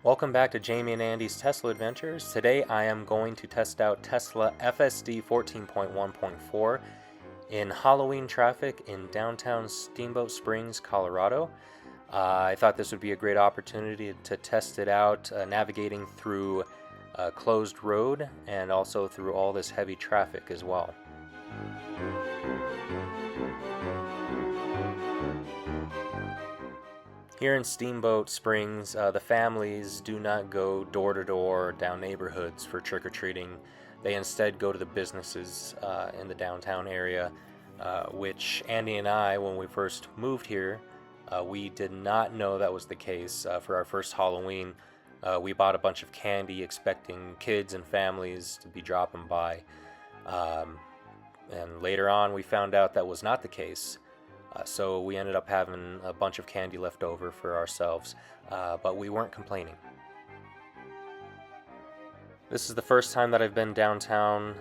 Welcome back to Jayme and Andy's Tesla Adventures. Today I am going to test out Tesla FSD 14.1.4 in Halloween traffic in downtown Steamboat Springs, Colorado. I thought this would be a great opportunity to test it out, navigating through a closed road and also through all this heavy traffic as well. Here in Steamboat Springs, the families do not go door to door down neighborhoods for trick-or-treating. They instead go to the businesses in the downtown area, which Andy and I, when we first moved here, we did not know that was the case. For our first Halloween, we bought a bunch of candy expecting kids and families to be dropping by. And later on, we found out that was not the case. So we ended up having a bunch of candy left over for ourselves, but we weren't complaining. This is the first time that I've been downtown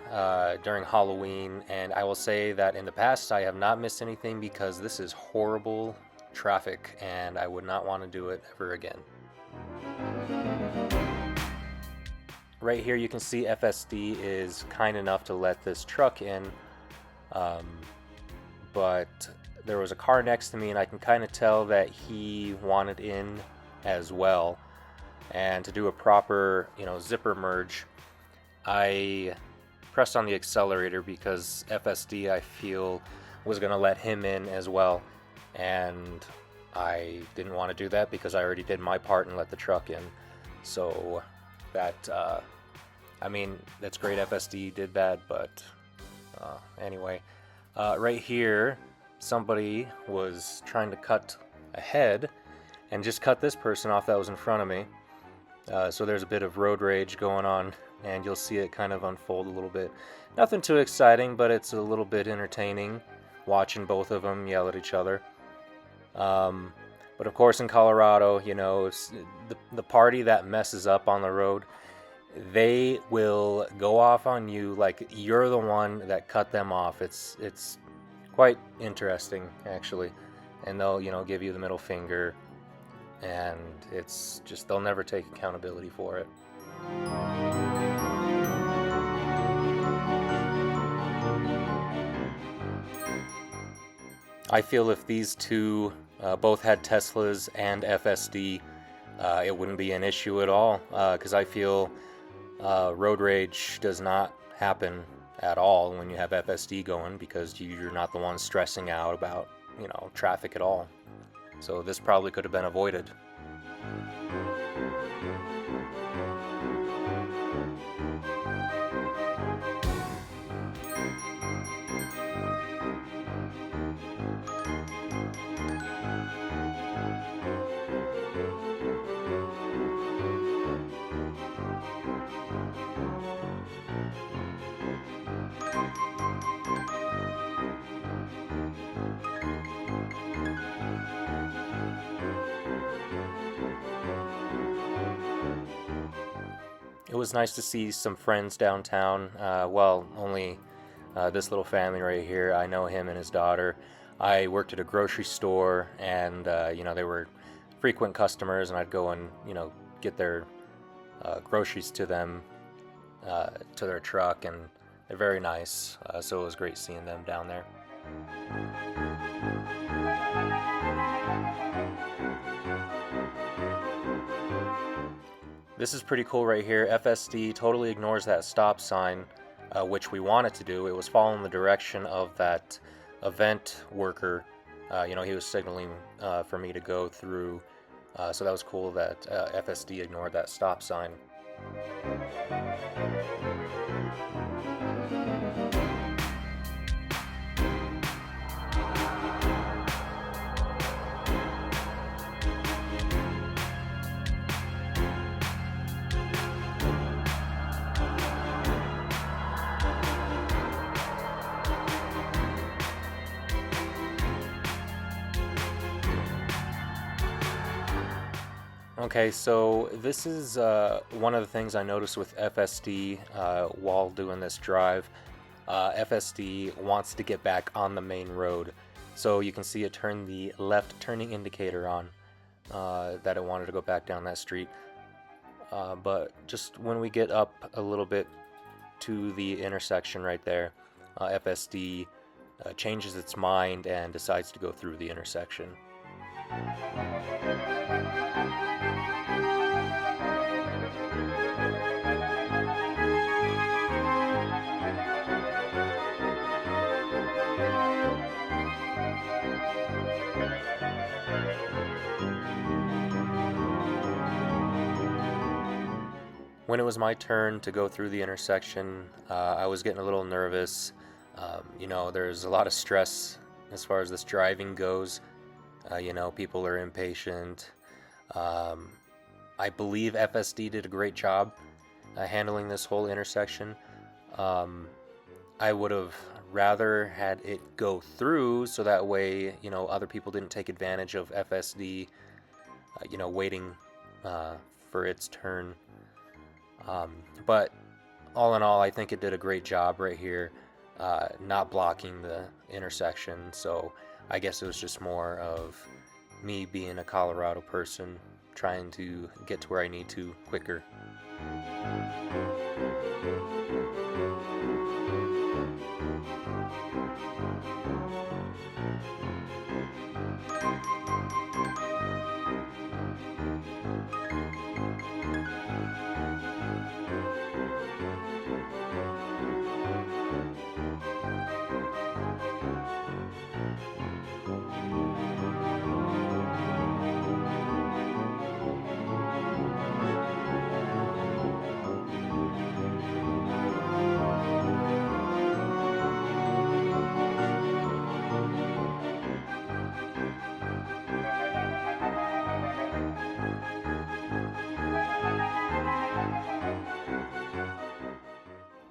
during Halloween, and I will say that in the past I have not missed anything because this is horrible traffic and I would not want to do it ever again. Right here you can see FSD is kind enough to let this truck in, but there was a car next to me and I can kind of tell that he wanted in as well. And to do a proper, zipper merge, I pressed on the accelerator because FSD, I feel, was going to let him in as well. And I didn't want to do that because I already did my part and let the truck in. So that, that's great FSD did that, but anyway. Right here, somebody was trying to cut ahead and just cut this person off that was in front of me. So there's a bit of road rage going on, and you'll see it kind of unfold a little bit. Nothing too exciting, but it's a little bit entertaining watching both of them yell at each other. But of course in Colorado, it's the party that messes up on the road, they will go off on you like you're the one that cut them off. It's quite interesting, actually, and they'll give you the middle finger, and it's just they'll never take accountability for it. I feel if these two both had Teslas and FSD, it wouldn't be an issue at all, because I feel road rage does not happen at all when you have FSD going, because you're not the one stressing out about traffic at all. So this probably could have been avoided. It was nice to see some friends downtown. Only this little family right here. I know him and his daughter. I worked at a grocery store, and they were frequent customers, and I'd go and get their groceries to them, to their truck, and they're very nice. So it was great seeing them down there. This is pretty cool right here. FSD totally ignores that stop sign, which we wanted to do. It was following the direction of that event worker. He was signaling for me to go through. So that was cool that FSD ignored that stop sign. Okay, so this is one of the things I noticed with FSD while doing this drive. FSD wants to get back on the main road. So you can see it turn the left turning indicator on, that it wanted to go back down that street. but just when we get up a little bit to the intersection right there, FSD changes its mind and decides to go through the intersection. When it was my turn to go through the intersection, I was getting a little nervous. There's a lot of stress as far as this driving goes. People are impatient. I believe FSD did a great job handling this whole intersection. I would have rather had it go through so that way, other people didn't take advantage of FSD, waiting for its turn. But all in all, I think it did a great job right here, not blocking the intersection. So I guess it was just more of me being a Colorado person trying to get to where I need to quicker.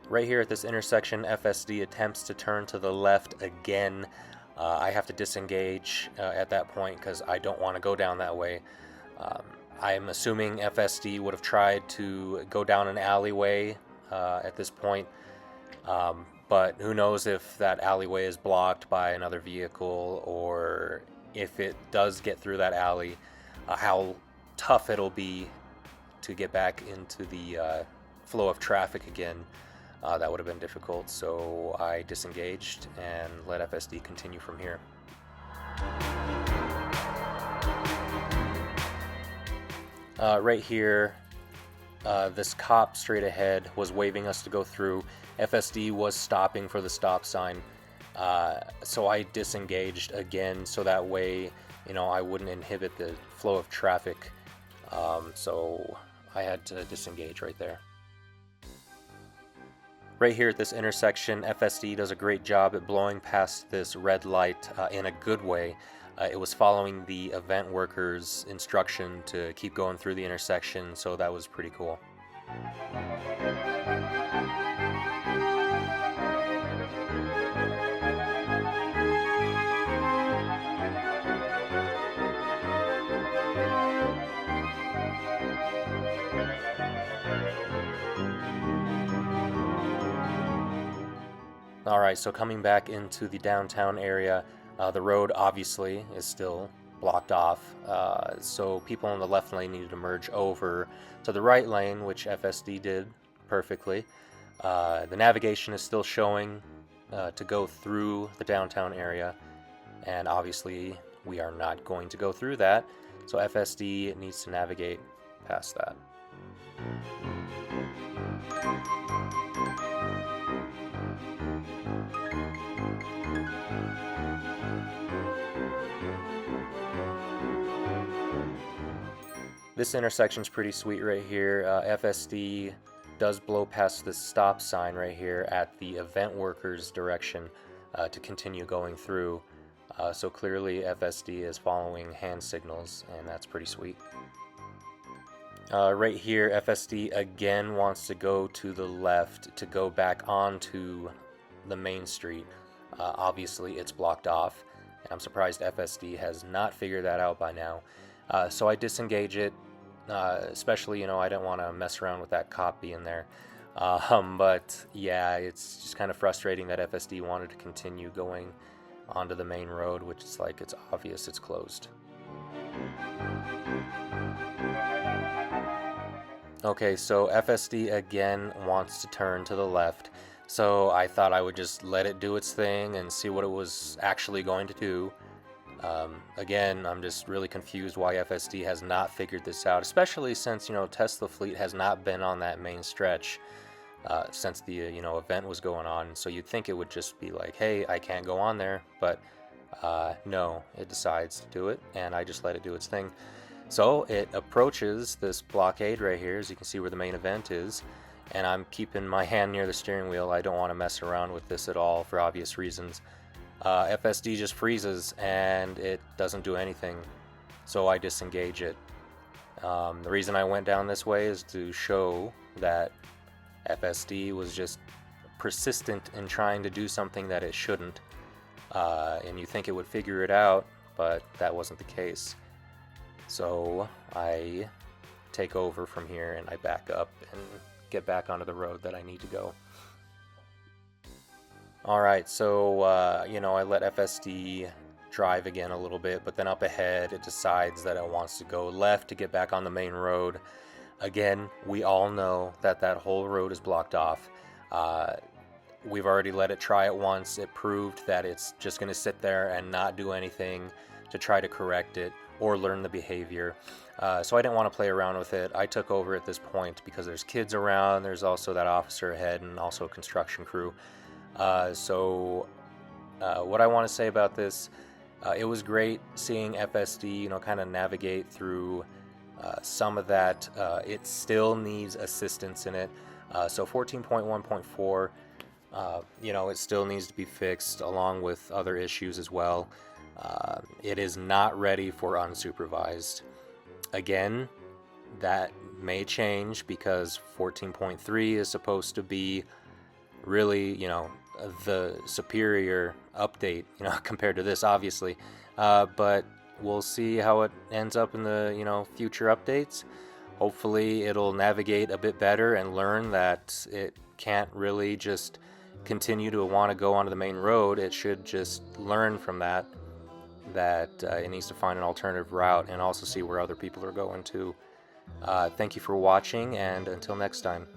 Right here at this intersection, FSD attempts to turn to the left again. I have to disengage at that point because I don't want to go down that way. I'm assuming FSD would have tried to go down an alleyway at this point, but who knows if that alleyway is blocked by another vehicle, or if it does get through that alley, how tough it'll be to get back into the flow of traffic again. That would have been difficult, so I disengaged and let FSD continue from here. Right here, this cop straight ahead was waving us to go through. FSD was stopping for the stop sign, so I disengaged again so that way, I wouldn't inhibit the flow of traffic. So I had to disengage right there. Right here at this intersection, FSD does a great job at blowing past this red light in a good way. It was following the event workers' instruction to keep going through the intersection, so that was pretty cool. Alright, so coming back into the downtown area, the road obviously is still blocked off, so people in the left lane needed to merge over to the right lane, which FSD did perfectly. The navigation is still showing to go through the downtown area, and obviously we are not going to go through that, so FSD needs to navigate past that. This intersection's pretty sweet right here. FSD does blow past the stop sign right here at the event workers' direction to continue going through. So clearly FSD is following hand signals, and that's pretty sweet. Right here, FSD again wants to go to the left to go back onto the main street. Obviously it's blocked off, and I'm surprised FSD has not figured that out by now. So I disengage it, especially, I didn't want to mess around with that cop being there. But yeah, it's just kind of frustrating that FSD wanted to continue going onto the main road, which is like, it's obvious it's closed. Okay, so FSD again wants to turn to the left, so I thought I would just let it do its thing and see what it was actually going to do. Again, I'm just really confused why FSD has not figured this out, especially since, Tesla fleet has not been on that main stretch since the, event was going on. So you'd think it would just be like, hey, I can't go on there, but no, it decides to do it, and I just let it do its thing. So it approaches this blockade right here, as you can see where the main event is, and I'm keeping my hand near the steering wheel. I don't want to mess around with this at all for obvious reasons. FSD just freezes and it doesn't do anything, so I disengage it. The reason I went down this way is to show that FSD was just persistent in trying to do something that it shouldn't, and you think it would figure it out, but that wasn't the case. So I take over from here and I back up and get back onto the road that I need to go. Alright, so I let FSD drive again a little bit, but then up ahead it decides that it wants to go left to get back on the main road. Again, we all know that that whole road is blocked off. We've already let it try it once. It proved that it's just going to sit there and not do anything to try to correct it or learn the behavior. So I didn't want to play around with it. I took over at this point because there's kids around. There's also that officer ahead and also a construction crew. So what I want to say about this, it was great seeing FSD, kind of navigate through some of that. It still needs assistance in it. So 14.1.4, it still needs to be fixed along with other issues as well. It is not ready for unsupervised. Again, that may change because 14.3 is supposed to be really, the superior update, compared to this, obviously. But we'll see how it ends up in the, future updates. Hopefully it'll navigate a bit better and learn that it can't really just continue to want to go onto the main road. It should just learn from that it needs to find an alternative route and also see where other people are going to. Thank you for watching, and until next time.